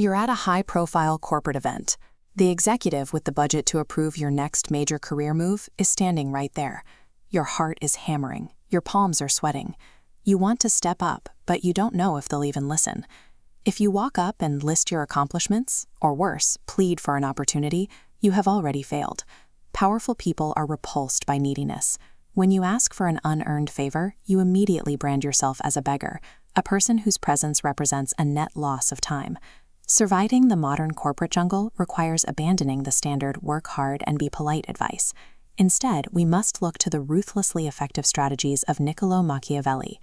You're at a high-profile corporate event. The executive with the budget to approve your next major career move is standing right there. Your heart is hammering. Your palms are sweating. You want to step up, but you don't know if they'll even listen. If you walk up and list your accomplishments, or worse, plead for an opportunity, you have already failed. Powerful people are repulsed by neediness. When you ask for an unearned favor, you immediately brand yourself as a beggar, a person whose presence represents a net loss of time. Surviving the modern corporate jungle requires abandoning the standard work hard and be polite advice. Instead, we must look to the ruthlessly effective strategies of Niccolo Machiavelli.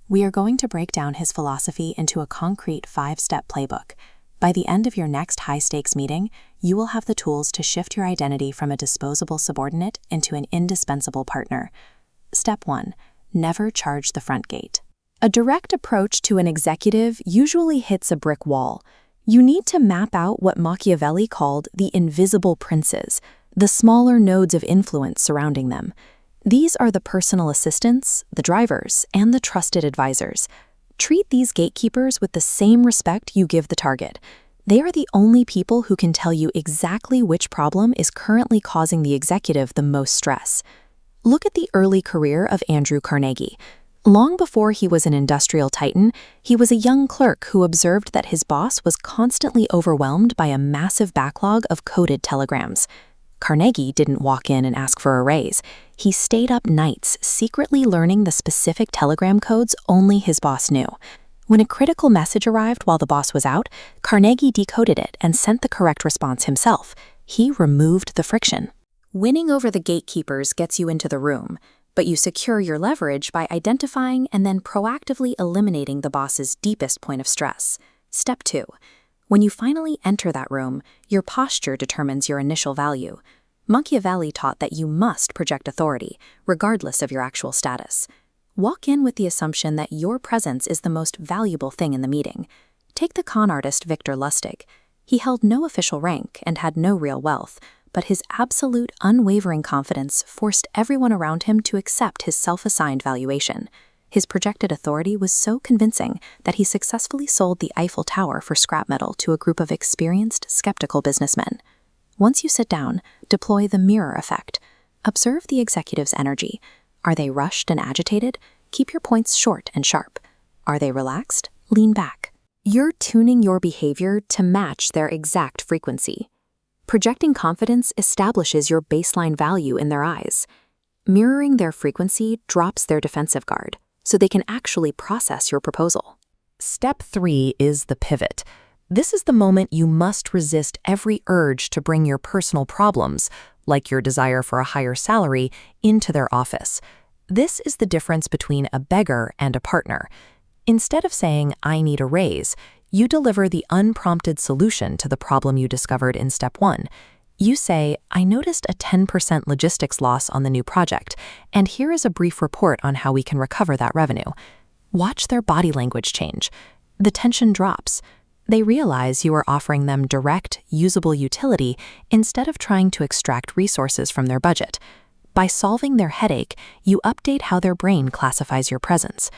We are going to break down his philosophy into a concrete 5-step playbook. By the end of your next high-stakes meeting, you will have the tools to shift your identity from a disposable subordinate into an indispensable partner. Step 1. Never charge the front gate. A direct approach to an executive usually hits a brick wall. You need to map out what Machiavelli called the invisible princes, the smaller nodes of influence surrounding them. These are the personal assistants, the drivers, and the trusted advisors. Treat these gatekeepers with the same respect you give the target. They are the only people who can tell you exactly which problem is currently causing the executive the most stress. Look at the early career of Andrew Carnegie. Long before he was an industrial titan, he was a young clerk who observed that his boss was constantly overwhelmed by a massive backlog of coded telegrams. Carnegie didn't walk in and ask for a raise. He stayed up nights, secretly learning the specific telegram codes only his boss knew. When a critical message arrived while the boss was out, Carnegie decoded it and sent the correct response himself. He removed the friction. Winning over the gatekeepers gets you into the room, but you secure your leverage by identifying and then proactively eliminating the boss's deepest point of stress. Step 2. When you finally enter that room, your posture determines your initial value. Machiavelli taught that you must project authority, regardless of your actual status. Walk in with the assumption that your presence is the most valuable thing in the meeting. Take the con artist Victor Lustig. He held no official rank and had no real wealth, but his absolute, unwavering confidence forced everyone around him to accept his self-assigned valuation. His projected authority was so convincing that he successfully sold the Eiffel Tower for scrap metal to a group of experienced, skeptical businessmen. Once you sit down, deploy the mirror effect. Observe the executive's energy. Are they rushed and agitated? Keep your points short and sharp. Are they relaxed? Lean back. You're tuning your behavior to match their exact frequency. Projecting confidence establishes your baseline value in their eyes. Mirroring their frequency drops their defensive guard, so they can actually process your proposal. Step 3 is the pivot. This is the moment you must resist every urge to bring your personal problems, like your desire for a higher salary, into their office. This is the difference between a beggar and a partner. Instead of saying, "I need a raise," you deliver the unprompted solution to the problem you discovered in step 1. You say, "I noticed a 10% logistics loss on the new project, and here is a brief report on how we can recover that revenue." Watch their body language change. The tension drops. They realize you are offering them direct, usable utility instead of trying to extract resources from their budget. By solving their headache, you update how their brain classifies your presence.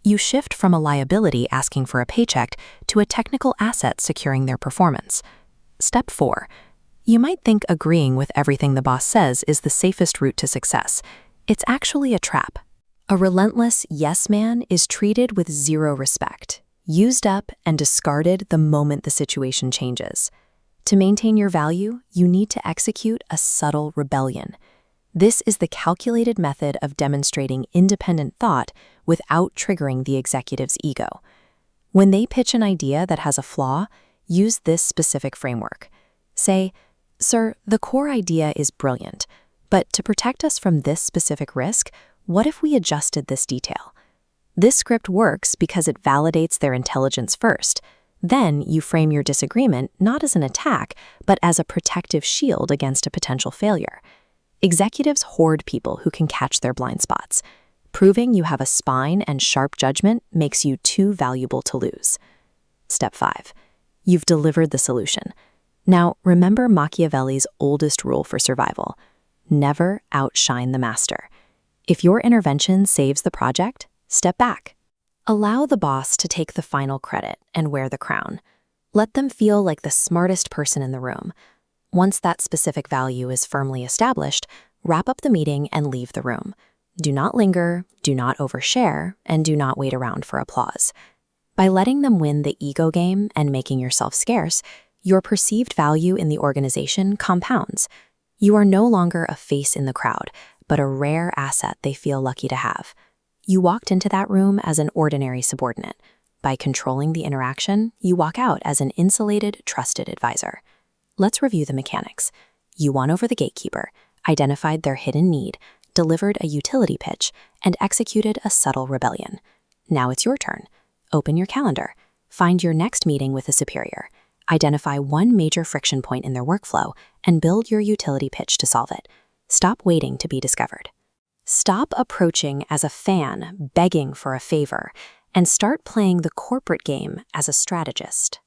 You shift from a liability asking for a paycheck to a technical asset securing their performance. Step 4. You might think agreeing with everything the boss says is the safest route to success. It's actually a trap. A relentless yes man is treated with zero respect, used up and discarded the moment the situation changes. To maintain your value, you need to execute a subtle rebellion. This is the calculated method of demonstrating independent thought without triggering the executive's ego. When they pitch an idea that has a flaw, use this specific framework. Say, "Sir, the core idea is brilliant, but to protect us from this specific risk, what if we adjusted this detail?" This script works because it validates their intelligence first. Then you frame your disagreement not as an attack, but as a protective shield against a potential failure. Executives hoard people who can catch their blind spots. Proving you have a spine and sharp judgment makes you too valuable to lose. Step 5. You've delivered the solution. Now, remember Machiavelli's oldest rule for survival: never outshine the master. If your intervention saves the project, step back. Allow the boss to take the final credit and wear the crown. Let them feel like the smartest person in the room. Once that specific value is firmly established, wrap up the meeting and leave the room. Do not linger, do not overshare, and do not wait around for applause. By letting them win the ego game and making yourself scarce, your perceived value in the organization compounds. You are no longer a face in the crowd, but a rare asset they feel lucky to have. You walked into that room as an ordinary subordinate. By controlling the interaction, you walk out as an insulated, trusted advisor. Let's review the mechanics. You won over the gatekeeper, identified their hidden need, delivered a utility pitch, and executed a subtle rebellion. Now it's your turn. Open your calendar. Find your next meeting with a superior. Identify one major friction point in their workflow and build your utility pitch to solve it. Stop waiting to be discovered. Stop approaching as a fan, begging for a favor, and start playing the corporate game as a strategist.